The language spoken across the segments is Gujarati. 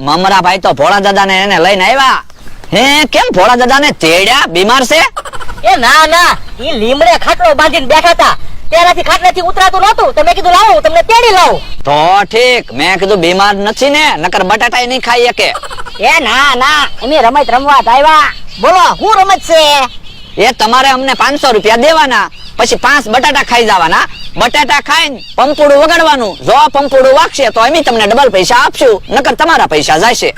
મમરા ભાઈ તો ભોળા દાદા ને એને લઈને આવ્યા. હે કેમ ભોળા દાદા ને તેડ્યા? બીમાર છે? એ ના ના, ઈ લીમડે ખાટલો બાંધીને બેઠા હતા, તેનાથી ખાટલેથી ઉતરાતું નહોતું, તો મેં કીધું લાવો તમને તેડી લાવો. તો ઠીક, મેં કીધું બીમાર નથી ને, નકર બટાટા નહીં ખાઈ શકે. એ ના ના, અમે રમત રમવા આવ્યા. બોલો શું રમત છે? એ તમારે અમને 500 રૂપિયા દેવાના, પછી 5 બટાટા ખાઈ જવાના. બટાટા ખાઈને પંપુડું વગાડવાનું. જો પંપુડું વાગશે તો અમે તમને ડબલ પૈસા આપશું, નકર તમારા પૈસા જશે.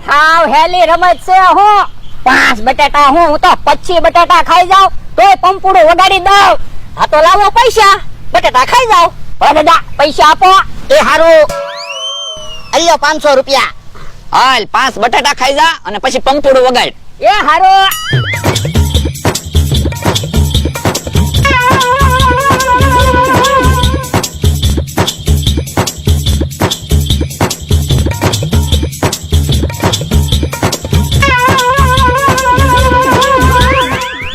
હાવ હેલી રમત છે. હું 5 બટાટા હું તો 25 બટાટા ખાઈ જાવ તોય પંપુડું વગાડી દઉં. હા તો લાવો પૈસા, બટાટા ખાઈ જાવ. દાદા પૈસા આપો. એ હારું, અલ્યો 500 રૂપિયા. હાલ 5 બટાટા ખાઈ જા અને પછી પંપુડું વગાડ. એ હારું.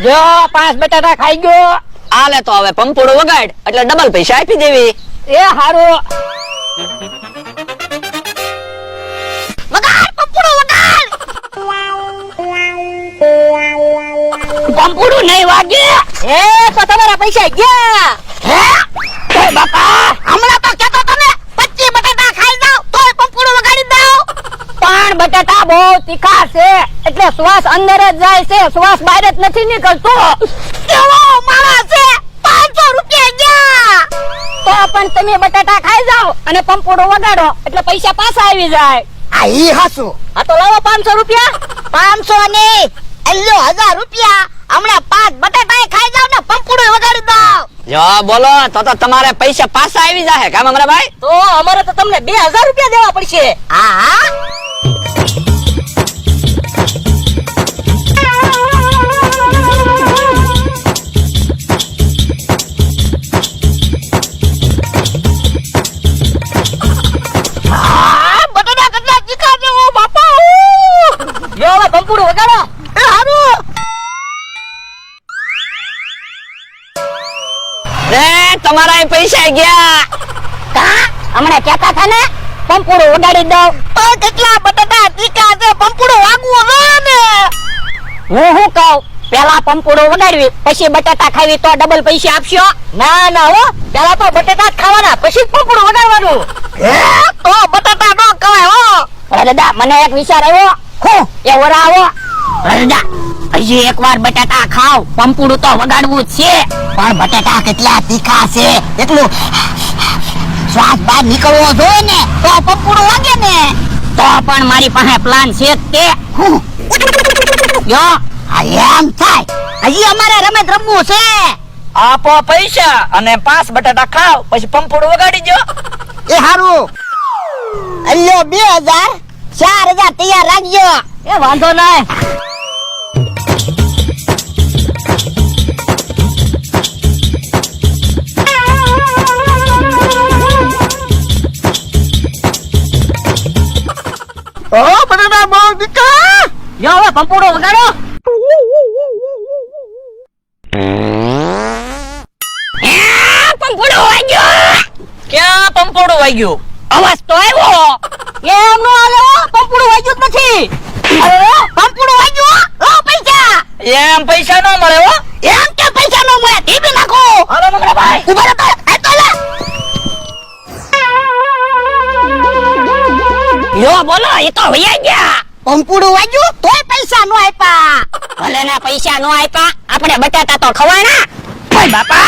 જો 5 બટાટા ખાઈ ગયો. આલે તો હવે પંપુડું વગાડ એટલે ડબલ પૈસા આપી દેવી. એ હારું. વગાડ પંપુડું વગાડ. પંપુડું નહીં વાગે. એ તો તમારા પૈસા ગયા. હે એ બાપા, હમણાં તો કહેતો તમે 25 બટાટા ખાઈ જાવ તોય પંપુડું વગાડી દઉં. પણ બટાટા બહુ તીખા છે એટલે શ્વાસ અંદર જ જાય છે, શ્વાસ બહાર જ નથી નીકળતો. કેવો માણસ છે, 500 રૂપિયા ગયા. તો પણ તમે બટાટા ખાઈ જાવ અને પંપુડું વગાડો એટલે પૈસા પાછા આવી જાય. આ ઈ હાસુ. હા તો લાવો 500 રૂપિયા. 500 નહીં, અલ્યો 1000 રૂપિયા. હમણાં 5 બટાટા ખાઈ જાવ ને પંપુડું વગાડી દઉં. જો બોલો તો તમારે પૈસા પાછા આવી જાય. કામ મમરા ભાઈ? તો અમારે તો તમને 2000 રૂપિયા દેવા પડશે. હા પંપુડું વગાડો. એ હારું. તમારા પૈસા ગયા. કા હમણાં કહેતા હતા ને પંપુડું વગાડી દઉં. તો કેટલા બટાટા તીખા છે, પંપુડું વાગવું જોઈએ ને. હું શું કહું, પેલા પંપુડું વગાડવી પછી બટાટા ખાવી તો ડબલ પૈસા આપશો? ના ના હો, પેલા તો બટાટા જ ખાવાના પછી પંપુડું વગાડવાનું. તો બટાટા નો ખવાય હો. દાદા મને એક વિચાર આવ્યો. હું એ વરાવો. દાદા હજી એકવાર બટાટા ખાવ, પંપુડું તો વગાડવું જ છે. પણ બટાટા કેટલા તીખા છે, એટલું શ્વાસ બહાર નીકળવો જોઈએ ને તો પંપુડું વાગે ને. તો પણ મારી પાસે પ્લાન છે જ તે. જો એમ થાય, હજી અમારે રમત રમવું છે. આપો પૈસા અને 5 બટાટા ખાવ પછી પંપુડું વગાડી જો. એ હારું. અલ્યો 2000, 4000 તૈયાર રાખજો. એ વાંધો નહીં. ઓ બટાટા બહુ દીકા. જો હવે પંપુડો વગાડો. પંપુડો વાગ્યો. ક્યાં પંપુડું વાગ્યું? અવાજ તો આવ્યો. એમ નો આવ્યો, પંપુડું વાગ્યું જ નથી. અરે પંપુડું વાગ્યું. લો પૈસા. એમ પૈસા ન મળે હો. એમ કે પૈસા નો મળે, ટીપી નાખો. હાલો મમરા ભાઈ. ઉભા રહો તો, આ તો લે. યો બોલો, એ તો વયા ગયા. પંપુડું વાગ્યું તોય પૈસા નો આપ્યા. ભલે ના પૈસા નો આપ્યા, આપણે બટાટા તો ખવાના. ઓય બાપા,